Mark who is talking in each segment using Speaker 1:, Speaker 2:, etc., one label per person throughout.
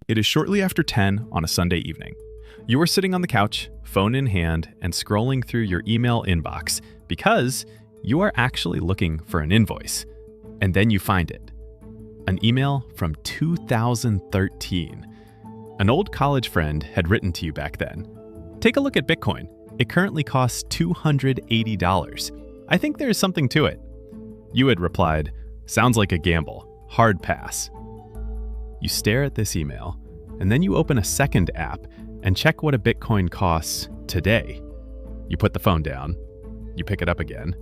Speaker 1: It is shortly after 10 on a Sunday evening. You are sitting on the couch, phone in hand, and scrolling through your email inbox because you are actually looking for an invoice. And then you find it. An email from 2013. An old college friend had written to you back then. Take a look at Bitcoin. It currently costs $280. I think there's something to it. You had replied, sounds like a gamble. Hard pass. You stare at this email, and then you open a second app and check what a Bitcoin costs today. You put the phone down. You pick it up again.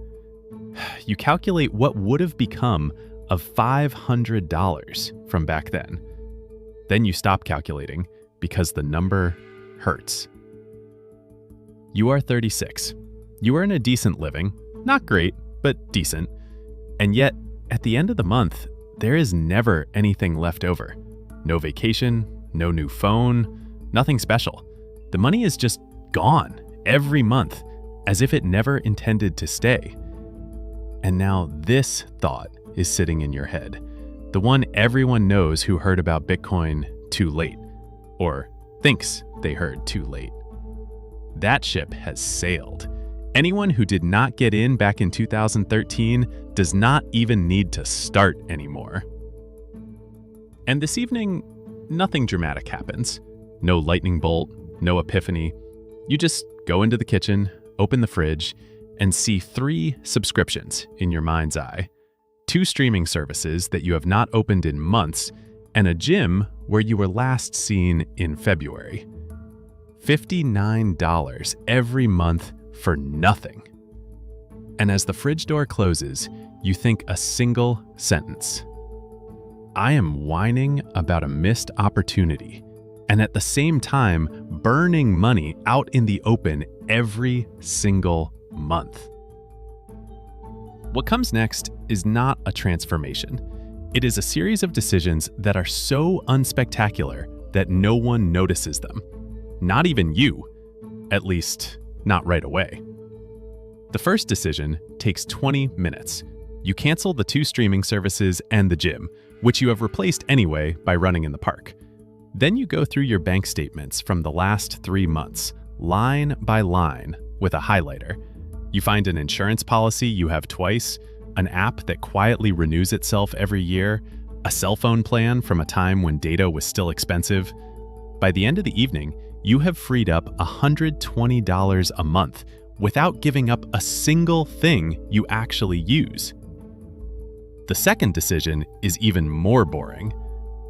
Speaker 1: You calculate what would have become of $500 from back then. Then you stop calculating because the number hurts. You are 36. You earn a decent living. Not great, but decent. And yet, at the end of the month, there is never anything left over. No vacation, no new phone, nothing special. The money is just gone every month, as if it never intended to stay. And now this thought is sitting in your head. The one everyone knows who heard about Bitcoin too late, or thinks they heard too late. That ship has sailed. Anyone who did not get in back in 2013 does not even need to start anymore. And this evening, nothing dramatic happens. No lightning bolt, no epiphany. You just go into the kitchen, open the fridge, and see 3 subscriptions in your mind's eye. 2 streaming services that you have not opened in months, and a gym where you were last seen in February. $59 every month for nothing. And as the fridge door closes, you think a single sentence. I am whining about a missed opportunity, and at the same time burning money out in the open every single month. What comes next is not a transformation. It is a series of decisions that are so unspectacular that no one notices them. Not even you. At least, not right away. The first decision takes 20 minutes. You cancel the 2 streaming services and the gym, which you have replaced anyway by running in the park. Then you go through your bank statements from the last 3 months, line by line, with a highlighter. You find an insurance policy you have twice, an app that quietly renews itself every year, a cell phone plan from a time when data was still expensive. By the end of the evening, you have freed up $120 a month without giving up a single thing you actually use. The second decision is even more boring.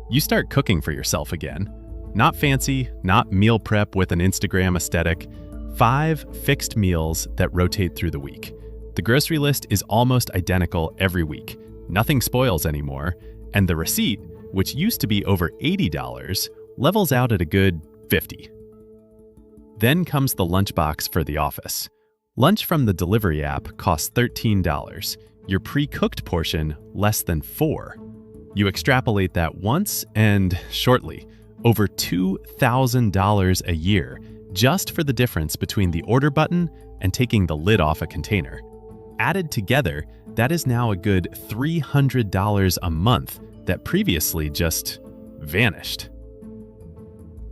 Speaker 1: You start cooking for yourself again. Not fancy, not meal prep with an Instagram aesthetic. 5 fixed meals that rotate through the week. The grocery list is almost identical every week. Nothing spoils anymore, and the receipt, which used to be over $80, levels out at a good $50. Then comes the lunchbox for the office. Lunch from the delivery app costs $13. Your pre-cooked portion less than $4. You extrapolate that once and, shortly, over $2,000 a year just for the difference between the order button and taking the lid off a container. Added together, that is now a good $300 a month that previously just vanished.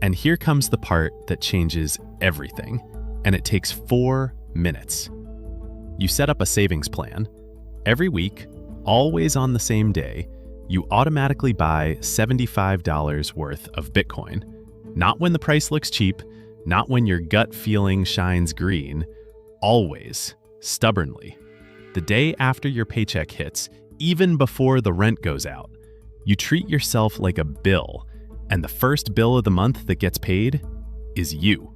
Speaker 1: And here comes the part that changes everything, and it takes 4 minutes. You set up a savings plan. Every week, always on the same day, you automatically buy $75 worth of Bitcoin. Not when the price looks cheap, not when your gut feeling shines green, always, stubbornly. The day after your paycheck hits, even before the rent goes out, you treat yourself like a bill, and the first bill of the month that gets paid is you.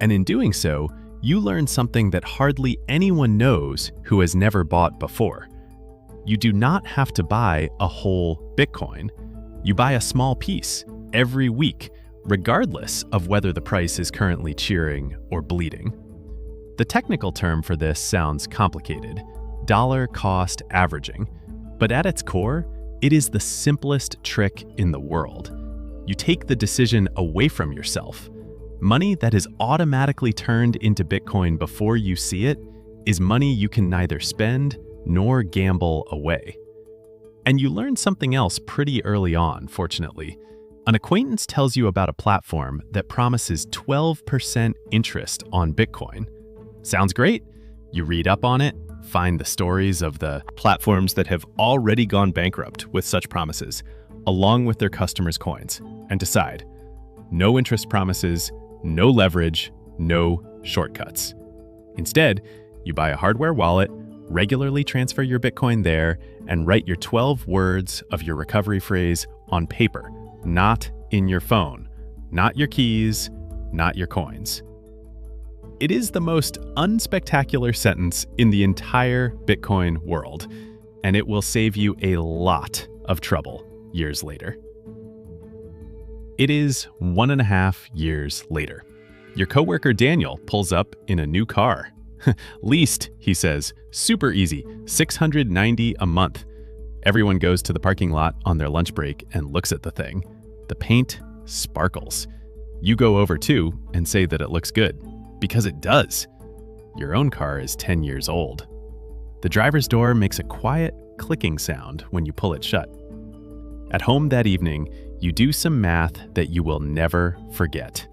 Speaker 1: And in doing so, you learn something that hardly anyone knows who has never bought before. You do not have to buy a whole Bitcoin. You buy a small piece every week, regardless of whether the price is currently cheering or bleeding. The technical term for this sounds complicated, dollar cost averaging, but at its core, it is the simplest trick in the world. You take the decision away from yourself. Money that is automatically turned into Bitcoin before you see it is money you can neither spend nor gamble away. And you learn something else pretty early on, fortunately. An acquaintance tells you about a platform that promises 12% interest on Bitcoin. Sounds great. You read up on it, find the stories of the platforms that have already gone bankrupt with such promises, along with their customers' coins, and decide, no interest promises, no leverage, no shortcuts. Instead, you buy a hardware wallet, regularly transfer your Bitcoin there, and write your 12 words of your recovery phrase on paper, not in your phone, not your keys, not your coins. It is the most unspectacular sentence in the entire Bitcoin world, and it will save you a lot of trouble years later. It is 1.5 years later. Your coworker Daniel pulls up in a new car. Leased, he says, super easy, $690 a month. Everyone goes to the parking lot on their lunch break and looks at the thing. The paint sparkles. You go over too and say that it looks good, because it does. Your own car is 10 years old. The driver's door makes a quiet clicking sound when you pull it shut. At home that evening, you do some math that you will never forget.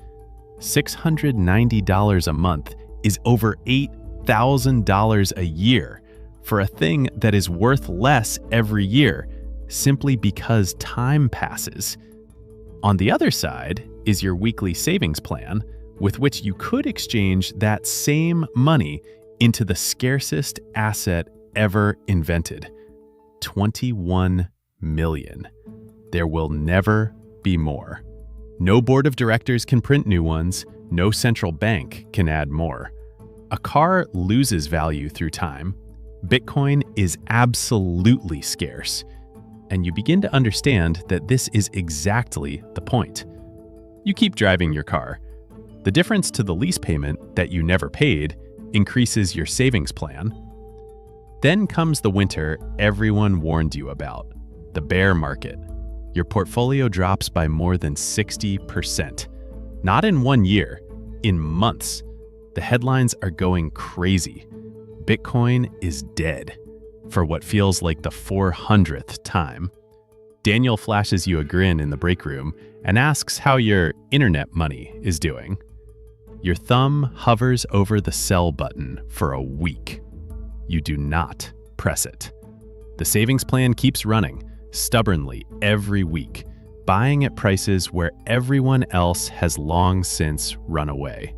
Speaker 1: $690 a month is over $8,000 a year for a thing that is worth less every year simply because time passes. On the other side is your weekly savings plan, with which you could exchange that same money into the scarcest asset ever invented, 21 million. There will never be more. No board of directors can print new ones. No central bank can add more. A car loses value through time. Bitcoin is absolutely scarce. And you begin to understand that this is exactly the point. You keep driving your car. The difference to the lease payment that you never paid increases your savings plan. Then comes the winter everyone warned you about, the bear market. Your portfolio drops by more than 60%. Not in 1 year, in months. The headlines are going crazy. Bitcoin is dead for what feels like the 400th time. Daniel flashes you a grin in the break room and asks how your internet money is doing. Your thumb hovers over the sell button for a week. You do not press it. The savings plan keeps running stubbornly every week, buying at prices where everyone else has long since run away.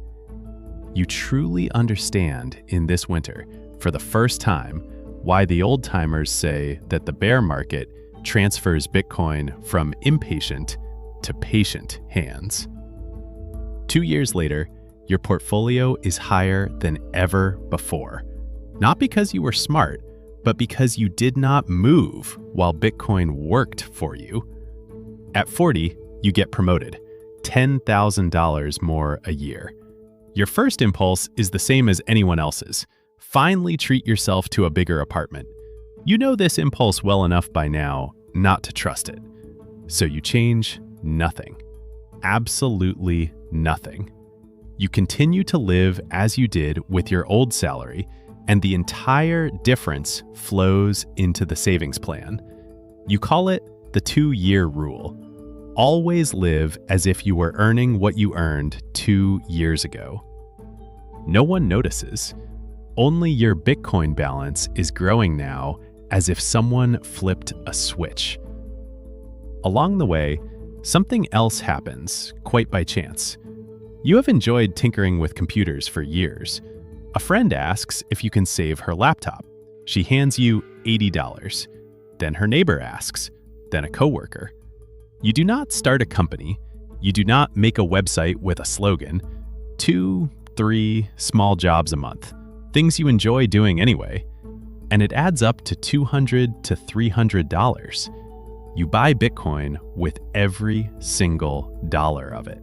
Speaker 1: You truly understand in this winter, for the first time, why the old-timers say that the bear market transfers Bitcoin from impatient to patient hands. 2 years later, your portfolio is higher than ever before. Not because you were smart, but because you did not move while Bitcoin worked for you. At 40, you get promoted, $10,000 more a year. Your first impulse is the same as anyone else's. Finally treat yourself to a bigger apartment. You know this impulse well enough by now not to trust it. So you change nothing. Absolutely nothing. You continue to live as you did with your old salary, and the entire difference flows into the savings plan. You call it the 2-year rule. Always live as if you were earning what you earned 2 years ago. No one notices. Only your Bitcoin balance is growing now as if someone flipped a switch. Along the way, something else happens, quite by chance. You have enjoyed tinkering with computers for years. A friend asks if you can save her laptop. She hands you $80. Then her neighbor asks, then a coworker. You do not start a company. You do not make a website with a slogan. 2, 3 small jobs a month. Things you enjoy doing anyway. And it adds up to $200 to $300. You buy Bitcoin with every single dollar of it.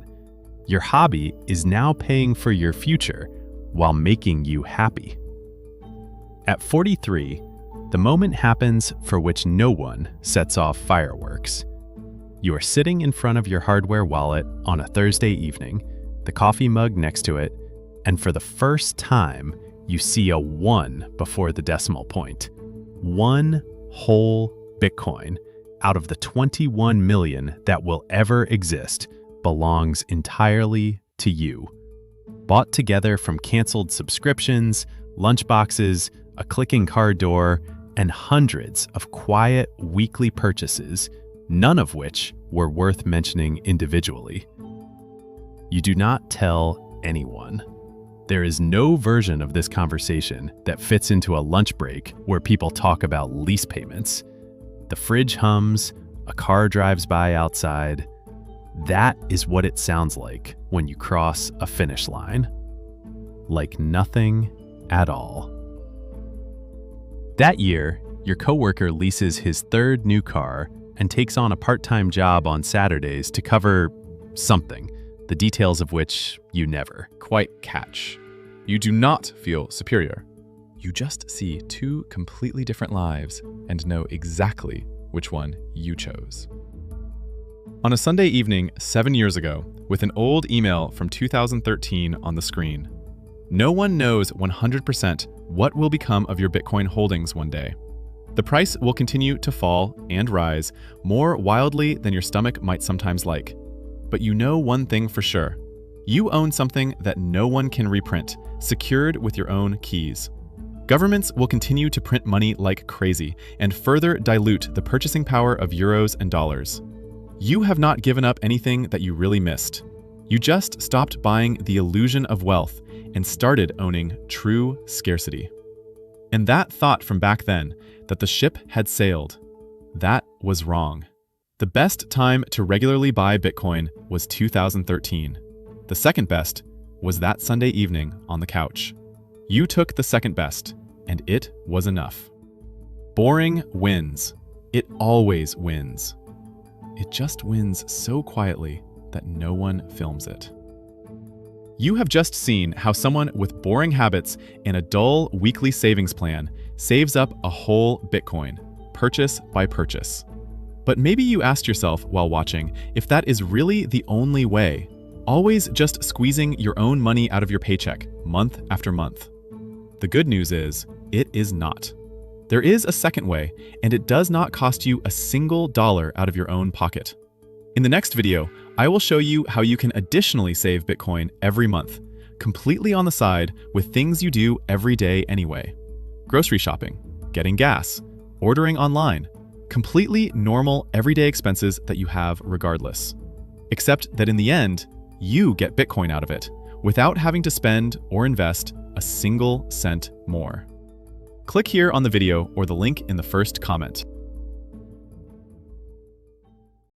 Speaker 1: Your hobby is now paying for your future while making you happy. At 43, the moment happens for which no one sets off fireworks. You are sitting in front of your hardware wallet on a Thursday evening, the coffee mug next to it, and for the first time, you see a 1 before the decimal point. 1 whole Bitcoin, out of the 21 million that will ever exist belongs entirely to you. Bought together from canceled subscriptions, lunchboxes, a clicking car door, and hundreds of quiet weekly purchases, none of which were worth mentioning individually. You do not tell anyone. There is no version of this conversation that fits into a lunch break where people talk about lease payments. The fridge hums, a car drives by outside. That is what it sounds like when you cross a finish line. Like nothing at all. That year, your coworker leases his third new car and takes on a part-time job on Saturdays to cover something, the details of which you never
Speaker 2: quite catch. You do not feel superior. You just see two completely different lives and know exactly which one you chose. On a Sunday evening 7 years ago, with an old email from 2013 on the screen, no one knows 100% what will become of your Bitcoin holdings one day. The price will continue to fall and rise more wildly than your stomach might sometimes like. But you know one thing for sure. You own something that no one can reprint, secured with your own keys. Governments will continue to print money like crazy and further dilute the purchasing power of euros and dollars. You have not given up anything that you really missed. You just stopped buying the illusion of wealth and started owning true scarcity. And that thought from back then, that the ship had sailed, that was wrong. The best time to regularly buy Bitcoin was 2013. The second best was that Sunday evening on the couch. You took the second best, and it was enough. Boring wins. It always wins. It just wins so quietly that no one films it. You have just seen how someone with boring habits and a dull weekly savings plan saves up a whole Bitcoin, purchase by purchase. But maybe you asked yourself while watching if that is really the only way, always just squeezing your own money out of your paycheck month after month. The good news is, it is not. There is a second way, and it does not cost you a single dollar out of your own pocket. In the next video, I will show you how you can additionally save Bitcoin every month, completely on the side with things you do every day anyway. Grocery shopping, getting gas, ordering online, completely normal everyday expenses that you have regardless. Except that in the end, you get Bitcoin out of it, without having to spend or invest a single cent more. Click here on the video or the link in the first comment.